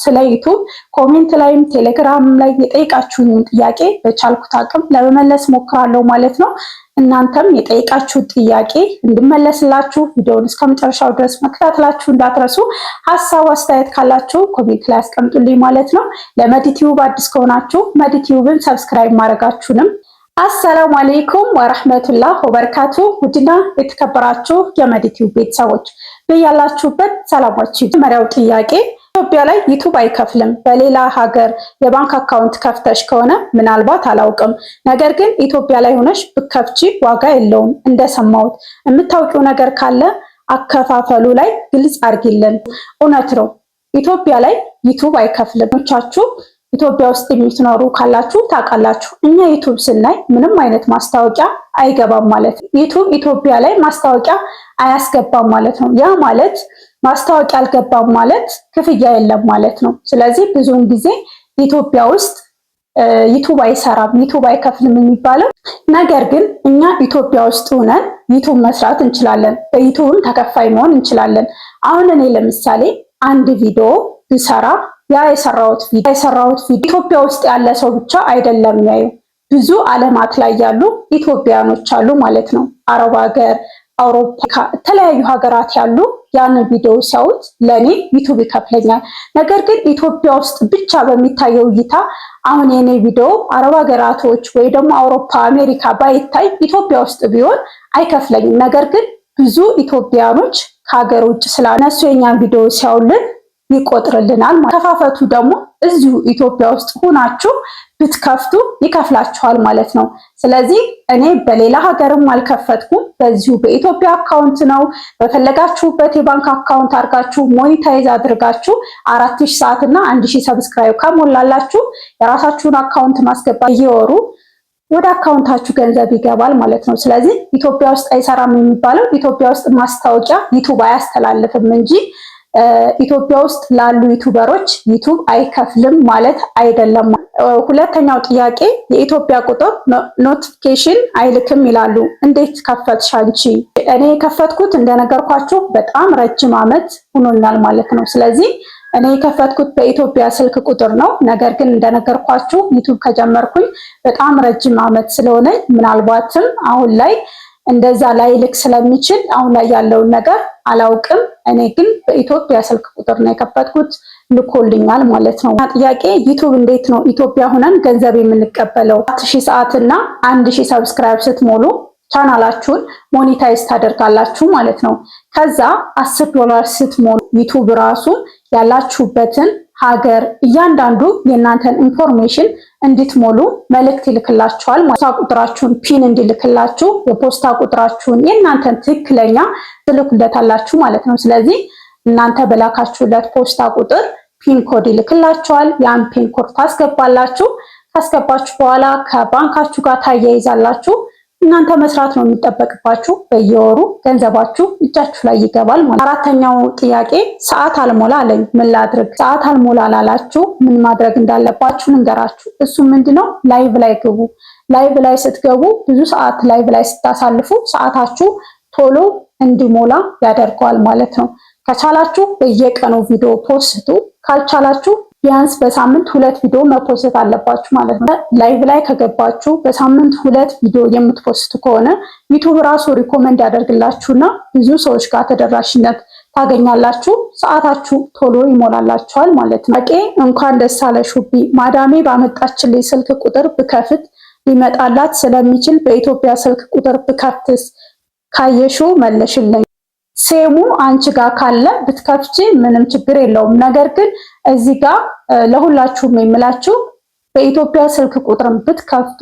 ስለ ዩቲዩብ ኮሜንት ላይም ቴሌግራም ላይ የጠይቃችሁኝ ጥያቄ በቻልኩት አቅም ለመመለስ ሞክራለሁ ማለት ነው። እናንተም የጠይቃችሁት ጥያቄ እንድመለስላችሁ ቪዲዮውን እስከመጨረሻው ድረስ መከታተላችሁ እንዳትረሱ። ሐሳብ አስተያየት ካላችሁ ኮሜንት ላይ አስቀምጡልኝ ማለት ነው። ለመዲቲዩብ አዲስ ከሆናችሁ መዲቲዩብን ሰብስክራይብ ማድረጋችሁንም አሰላሙ አለይኩም ወራህመቱላህ ወበረካቱ። ውድና የተከበራችሁ የመዲቲዩብ ቤተሰቦች በያላችሁበት ሰላማችሁ። መጀመሪያው ጥያቄ ኢትዮጵያ ላይ ዩቲዩብ አይከፍልም። በሌላ ሀገር የባንክ አካውንት ከፍተሽ ከሆነ ምናልባት አላውቅም፣ ነገር ግን ኢትዮጵያ ላይ ሆነሽ ብከፍቺ ዋጋ የለውም እንደሰማሁት። የምታውቂው ነገር ካለ አከፋፈሉ ላይ ግልጽ አድርጊልን። እውነት ነው፣ ኢትዮጵያ ላይ ዩቲዩብ አይከፍልም። ቻችሁ ኢትዮጵያ ውስጥ የምትኖሩ ካላችሁ ታውቃላችሁ። እኛ ዩቲዩብ ስናይ ምንም አይነት ማስታወቂያ አይገባም ማለት ነው። ዩቲዩብ ኢትዮጵያ ላይ ማስታወቂያ አያስገባም ማለት ነው። ያ ማለት ማስታወቂያ አልገባም ማለት ክፍያ የለም ማለት ነው። ስለዚህ ብዙውን ጊዜ ኢትዮጵያ ውስጥ ዩቲዩብ አይሰራም፣ ዩቲዩብ አይከፍልም የሚባለው ነገር ግን እኛ ኢትዮጵያ ውስጥ ሆነን ዩቲዩብ መስራት እንችላለን። በዩቲዩብም ተከፋይ መሆን እንችላለን። አሁን እኔ ለምሳሌ አንድ ቪዲዮ ብሰራ ያ የሰራሁት ቪዲዮ ኢትዮጵያ ውስጥ ያለ ሰው ብቻ አይደለም ያዩ፣ ብዙ ዓለማት ላይ ያሉ ኢትዮጵያኖች አሉ ማለት ነው። አረብ ሀገር፣ አውሮፓ፣ የተለያዩ ሀገራት ያሉ ያን ቪዲዮ ሲያዩት ለኔ ዩቲዩብ ይከፍለኛል። ነገር ግን ኢትዮጵያ ውስጥ ብቻ በሚታየው እይታ አሁን የኔ ቪዲዮ አረብ ሀገራቶች ወይ ደግሞ አውሮፓ፣ አሜሪካ ባይታይ ኢትዮጵያ ውስጥ ቢሆን አይከፍለኝም። ነገር ግን ብዙ ኢትዮጵያኖች ከሀገር ውጭ ስላነሱ የኛን ቪዲዮ ሲያዩልን ይቆጥርልናል። ከፋፈቱ ደግሞ እዚሁ ኢትዮጵያ ውስጥ ሆናችሁ ብትከፍቱ ይከፍላችኋል ማለት ነው። ስለዚህ እኔ በሌላ ሀገርም አልከፈትኩም፣ በዚሁ በኢትዮጵያ አካውንት ነው። በፈለጋችሁበት የባንክ አካውንት አድርጋችሁ ሞኒታይዝ አድርጋችሁ 4000 ሰዓት እና 1000 ሰብስክራይብ ከሞላላችሁ የራሳችሁን አካውንት ማስገባት እየወሩ ወደ አካውንታችሁ ገንዘብ ይገባል ማለት ነው። ስለዚህ ኢትዮጵያ ውስጥ አይሰራም የሚባለው ኢትዮጵያ ውስጥ ማስታወቂያ ዩቲዩብ አያስተላልፍም እንጂ ኢትዮጵያ ውስጥ ላሉ ዩቲዩበሮች ዩቲዩብ አይከፍልም ማለት አይደለም። ሁለተኛው ጥያቄ የኢትዮጵያ ቁጥር ኖቲፊኬሽን አይልክም ይላሉ። እንዴት ከፈትሽ አንቺ? እኔ የከፈትኩት እንደነገርኳችሁ በጣም ረጅም ዓመት ሆኖኛል ማለት ነው። ስለዚህ እኔ የከፈትኩት በኢትዮጵያ ስልክ ቁጥር ነው። ነገር ግን እንደነገርኳችሁ ዩቲዩብ ከጀመርኩኝ በጣም ረጅም ዓመት ስለሆነ ምናልባትም አሁን ላይ እንደዛ ላይ ልክ ስለሚችል አሁን ላይ ያለውን ነገር አላውቅም። እኔ ግን በኢትዮጵያ ስልክ ቁጥር ነው የከፈትኩት፣ ልኮልኛል ማለት ነው። ጥያቄ ዩቲዩብ እንዴት ነው ኢትዮጵያ ሆነን ገንዘብ የምንቀበለው? 4000 ሰዓት እና 1000 ሰብስክራይብ ስትሞሉ ቻናላችሁን ሞኔታይዝ ታደርጋላችሁ ማለት ነው። ከዛ $10 ስትሞሉ ዩቲዩብ ራሱ ያላችሁበትን ሀገር እያንዳንዱ የእናንተን ኢንፎርሜሽን እንድትሞሉ መልእክት ይልክላችኋል። ፖስታ ቁጥራችሁን ፒን እንዲልክላችሁ የፖስታ ቁጥራችሁን የእናንተን ትክክለኛ ትልኩለታላችሁ ማለት ነው። ስለዚህ እናንተ በላካችሁለት ፖስታ ቁጥር ፒን ኮድ ይልክላችኋል። ያን ፒን ኮድ ታስገባላችሁ። ካስገባችሁ በኋላ ከባንካችሁ ጋር ታያይዛላችሁ። እናንተ መስራት ነው የሚጠበቅባችሁ። በየወሩ ገንዘባችሁ እጃችሁ ላይ ይገባል ማለት። አራተኛው ጥያቄ ሰዓት አልሞላ አለኝ ምን ላድርግ? ሰዓት አልሞላ ላላችሁ ምን ማድረግ እንዳለባችሁ ልንገራችሁ። እሱ ምንድነው? ላይቭ ላይ ግቡ። ላይቭ ላይ ስትገቡ ብዙ ሰዓት ላይቭ ላይ ስታሳልፉ ሰዓታችሁ ቶሎ እንዲሞላ ያደርገዋል ማለት ነው። ከቻላችሁ በየቀኑ ቪዲዮ ፖስቱ፣ ካልቻላችሁ ቢያንስ በሳምንት 2 ቪዲዮ መፖስት አለባችሁ ማለት ነው። ላይቭ ላይ ከገባችሁ በሳምንት 2 ቪዲዮ የምትፖስቱ ከሆነ ዩቲዩብ ራሱ ሪኮመንድ ያደርግላችሁና ብዙ ሰዎች ጋር ተደራሽነት ታገኛላችሁ። ሰዓታችሁ ቶሎ ይሞላላችኋል ማለት ነው። እንኳን ደስ አለሽ ውቢ፣ ማዳሜ ባመጣችልኝ ስልክ ቁጥር ብከፍት ሊመጣላት ስለሚችል በኢትዮጵያ ስልክ ቁጥር ብከፍትስ? ካየሽው መለሽልኝ። ሴሙ አንቺ ጋር ካለ ብትከፍቺ ምንም ችግር የለውም። ነገር ግን እዚህ ጋር ለሁላችሁም የምላችሁ በኢትዮጵያ ስልክ ቁጥርም ብትከፍቱ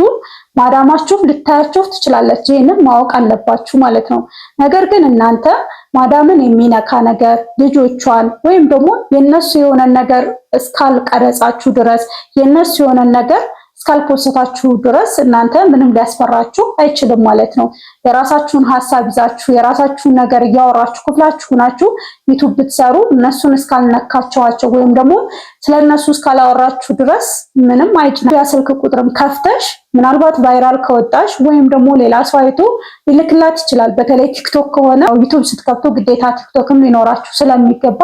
ማዳማችሁ ልታያችሁ ትችላለች። ይህንን ማወቅ አለባችሁ ማለት ነው። ነገር ግን እናንተ ማዳምን የሚነካ ነገር ልጆቿን ወይም ደግሞ የነሱ የሆነ ነገር እስካልቀረጻችሁ ድረስ የነሱ የሆነ ነገር እስካልፖስታችሁ ድረስ እናንተ ምንም ሊያስፈራችሁ አይችልም ማለት ነው። የራሳችሁን ሀሳብ ይዛችሁ የራሳችሁን ነገር እያወራችሁ ክፍላችሁ ናችሁ ዩቲዩብ ብትሰሩ እነሱን እስካልነካቸዋቸው ወይም ደግሞ ስለነሱ እስካላወራችሁ ድረስ ምንም አይጭና ስልክ ቁጥርም ከፍተሽ ምናልባት ቫይራል ከወጣሽ ወይም ደግሞ ሌላ ሰው አይቶ ሊልክላት ይችላል። በተለይ ቲክቶክ ከሆነ ዩቲዩብ ስትከፍቱ ግዴታ ቲክቶክም ሊኖራችሁ ስለሚገባ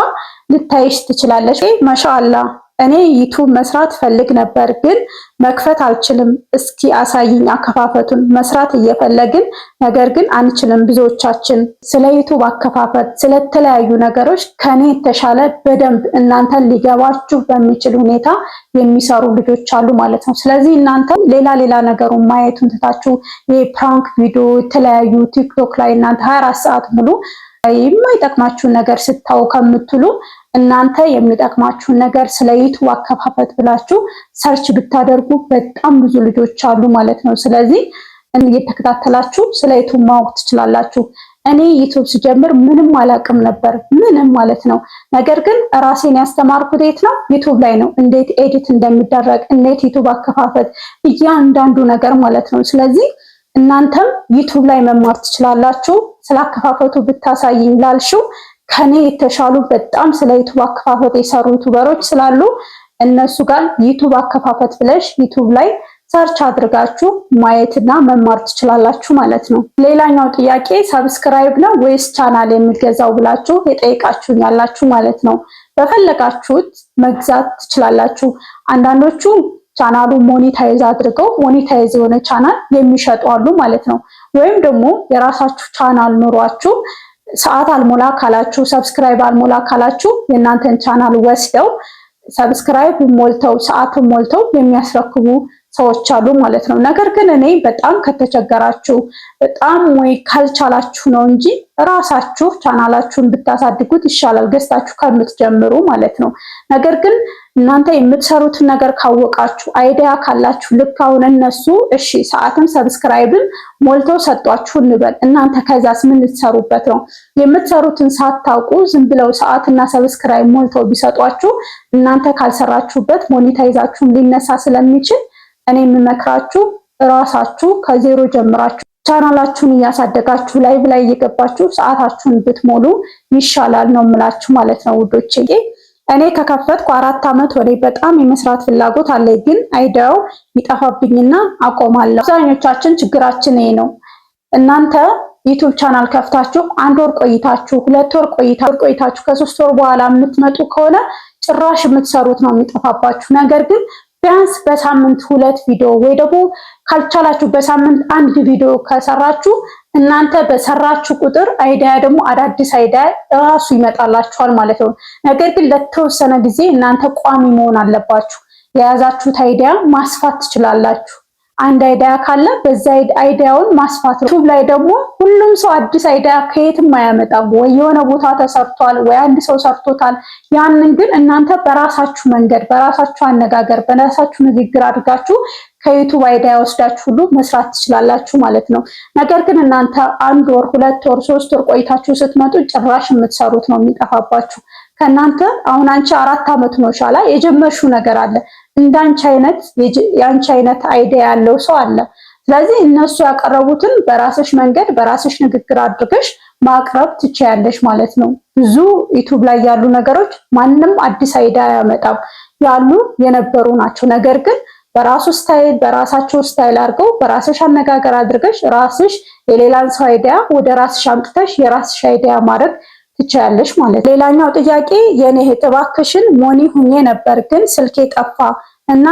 ልታይሽ ትችላለሽ። ማሻአላ እኔ ዩቱብ መስራት ፈልግ ነበር ግን መክፈት አልችልም። እስኪ አሳይኝ አከፋፈቱን። መስራት እየፈለግን ነገር ግን አንችልም። ብዙዎቻችን ስለ ዩቱብ አከፋፈት ስለተለያዩ ነገሮች ከኔ የተሻለ በደንብ እናንተን ሊገባችሁ በሚችል ሁኔታ የሚሰሩ ልጆች አሉ ማለት ነው። ስለዚህ እናንተ ሌላ ነገሩን ማየቱን ትታችሁ የፕራንክ ቪዲዮ የተለያዩ ቲክቶክ ላይ እናንተ 24 ሰዓት ሙሉ የማይጠቅማችሁን ነገር ስታው ከምትሉ እናንተ የሚጠቅማችሁን ነገር ስለ ዩቱብ አከፋፈት ብላችሁ ሰርች ብታደርጉ በጣም ብዙ ልጆች አሉ ማለት ነው። ስለዚህ እየተከታተላችሁ ስለ ዩቱብ ማወቅ ትችላላችሁ። እኔ ዩቱብ ስጀምር ምንም አላውቅም ነበር፣ ምንም ማለት ነው። ነገር ግን ራሴን ያስተማርኩት የት ነው? ዩቱብ ላይ ነው። እንዴት ኤዲት እንደሚደረግ፣ እንዴት ዩቱብ አከፋፈት፣ እያንዳንዱ ነገር ማለት ነው። ስለዚህ እናንተም ዩቱብ ላይ መማር ትችላላችሁ። ስለ አከፋፈቱ ብታሳይኝ ላልሽው ከኔ የተሻሉ በጣም ስለ ዩቱብ አከፋፈት የሰሩ ዩቱበሮች ስላሉ እነሱ ጋር ዩቱብ አከፋፈት ብለሽ ዩቱብ ላይ ሰርች አድርጋችሁ ማየትና መማር ትችላላችሁ ማለት ነው። ሌላኛው ጥያቄ ሰብስክራይብ ነው ወይስ ቻናል የሚገዛው ብላችሁ የጠየቃችሁኝ ያላችሁ ማለት ነው። በፈለጋችሁት መግዛት ትችላላችሁ። አንዳንዶቹ ቻናሉ ሞኔታይዝ አድርገው ሞኔታይዝ የሆነ ቻናል የሚሸጡ አሉ ማለት ነው። ወይም ደግሞ የራሳችሁ ቻናል ኑሯችሁ ሰዓት አልሞላ ካላችሁ ሰብስክራይብ አልሞላ ካላችሁ የእናንተን ቻናል ወስደው ሰብስክራይብ ሞልተው ሰዓቱን ሞልተው የሚያስረክቡ ሰዎች አሉ ማለት ነው። ነገር ግን እኔ በጣም ከተቸገራችሁ በጣም ወይ ካልቻላችሁ ነው እንጂ ራሳችሁ ቻናላችሁን ብታሳድጉት ይሻላል ገዝታችሁ ከምትጀምሩ ማለት ነው። ነገር ግን እናንተ የምትሰሩትን ነገር ካወቃችሁ አይዲያ ካላችሁ ልክ አሁን እነሱ እሺ ሰዓትም ሰብስክራይብም ሞልተው ሰጧችሁ እንበል። እናንተ ከዛስ ምን ልትሰሩበት ነው? የምትሰሩትን ሳታውቁ ዝም ብለው ሰዓትና ሰብስክራይብ ሞልተው ቢሰጧችሁ እናንተ ካልሰራችሁበት ሞኔታይዛችሁም ሊነሳ ስለሚችል እኔ የምመክራችሁ ራሳችሁ ከዜሮ ጀምራችሁ ቻናላችሁን እያሳደጋችሁ ላይቭ ላይ እየገባችሁ ሰዓታችሁን ብትሞሉ ይሻላል ነው የምላችሁ ማለት ነው ውዶቼ። እኔ ከከፈትኩ 4 ዓመት ወዲህ በጣም የመስራት ፍላጎት አለኝ፣ ግን አይዲያው ይጠፋብኝና አቆማለሁ። አብዛኞቻችን ችግራችን ይሄ ነው። እናንተ ዩቲዩብ ቻናል ከፍታችሁ 1 ወር ቆይታችሁ 2 ወር ቆይታችሁ ከ3 ወር በኋላ የምትመጡ ከሆነ ጭራሽ የምትሰሩት ነው የሚጠፋባችሁ። ነገር ግን ቢያንስ በሳምንት 2 ቪዲዮ ወይ ደግሞ ካልቻላችሁ በሳምንት 1 ቪዲዮ ከሰራችሁ እናንተ በሰራችሁ ቁጥር አይዲያ ደግሞ አዳዲስ አይዲያ ራሱ ይመጣላችኋል ማለት ነው። ነገር ግን ለተወሰነ ጊዜ እናንተ ቋሚ መሆን አለባችሁ። የያዛችሁት አይዲያ ማስፋት ትችላላችሁ። አንድ አይዲያ ካለ በዛ አይዲያውን ማስፋት ነው። ዩቲዩብ ላይ ደግሞ ሁሉም ሰው አዲስ አይዲያ ከየትም አያመጣም። ወይ የሆነ ቦታ ተሰርቷል ወይ አንድ ሰው ሰርቶታል። ያንን ግን እናንተ በራሳችሁ መንገድ፣ በራሳችሁ አነጋገር፣ በራሳችሁ ንግግር አድርጋችሁ ከዩቲዩብ አይዲያ ወስዳችሁ ሁሉ መስራት ትችላላችሁ ማለት ነው። ነገር ግን እናንተ 1 ወር 2 ወር 3 ወር ቆይታችሁ ስትመጡ ጭራሽ የምትሰሩት ነው የሚጠፋባችሁ። ከናንተ አሁን አንቺ 4 ዓመት ነው ሻላ የጀመርሽው ነገር አለ። እንዳንቺ አይነት ያንቺ አይነት አይዲያ ያለው ሰው አለ። ስለዚህ እነሱ ያቀረቡትን በራስሽ መንገድ በራስሽ ንግግር አድርገሽ ማቅረብ ትችያለሽ ማለት ነው። ብዙ ዩቲዩብ ላይ ያሉ ነገሮች ማንንም አዲስ አይዲያ ያመጣም ያሉ የነበሩ ናቸው። ነገር ግን በራሱ ስታይል በራሳቸው ስታይል አድርገው በራስሽ አነጋገር አድርገሽ ራስሽ የሌላን ሰው አይዲያ ወደ ራስሽ አምጥተሽ የራስሽ አይዲያ ማድረግ ትችያለሽ ማለት። ሌላኛው ጥያቄ የኔ እህት እባክሽን ሞኒ ሁኜ ነበር ግን ስልኬ ጠፋ እና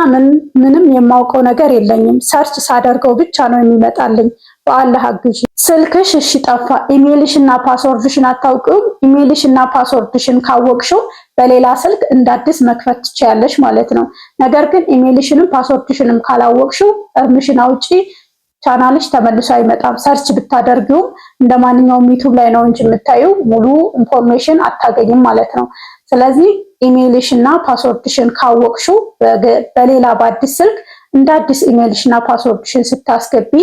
ምንም የማውቀው ነገር የለኝም። ሰርች ሳደርገው ብቻ ነው የሚመጣልኝ። በአላህ አግዢ። ስልክሽ እሺ ጠፋ፣ ኢሜልሽና ፓስወርድሽን አታውቂው? ኢሜልሽና ፓስወርድሽን ካወቅሽው በሌላ ስልክ እንዳዲስ መክፈት ትችያለሽ ማለት ነው። ነገር ግን ኢሜልሽንም ፓስወርድሽንም ካላወቅሽው እርምሽን አውጪ። ቻናልሽ ተመልሶ አይመጣም። ሰርች ብታደርጊውም እንደማንኛውም ዩቲዩብ ላይ ነው እንጂ የምታዩ ሙሉ ኢንፎርሜሽን አታገኝም ማለት ነው። ስለዚህ ኢሜልሽና ፓስወርድሽን ካወቅሽው በሌላ በአዲስ ስልክ እንደ አዲስ ኢሜልሽና ፓስወርድሽን ስታስገቢ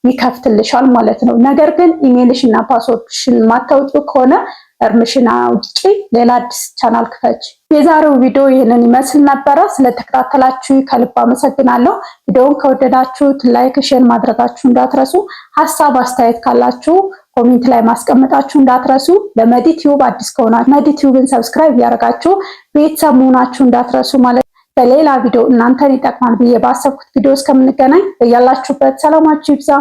ይከፍትልሻል ማለት ነው። ነገር ግን ኢሜልሽና ፓስወርድሽን ማታውቂው ከሆነ እርምሽን አውጪ፣ ሌላ አዲስ ቻናል ክፈች። የዛሬው ቪዲዮ ይህንን ይመስል ነበረ። ስለተከታተላችሁ ከልብ አመሰግናለሁ። ቪዲዮውን ከወደዳችሁት ላይክ፣ ሼር ማድረጋችሁ እንዳትረሱ። ሀሳብ አስተያየት ካላችሁ ኮሜንት ላይ ማስቀመጣችሁ እንዳትረሱ። ለመዲቲዩብ አዲስ ከሆናችሁ መዲቲዩብን ሰብስክራይብ ያደርጋችሁ ቤተሰብ መሆናችሁ እንዳትረሱ ማለት። በሌላ ቪዲዮ እናንተን ይጠቅማል ብዬ ባሰብኩት ቪዲዮ እስከምንገናኝ በያላችሁበት ሰላማችሁ ይብዛ።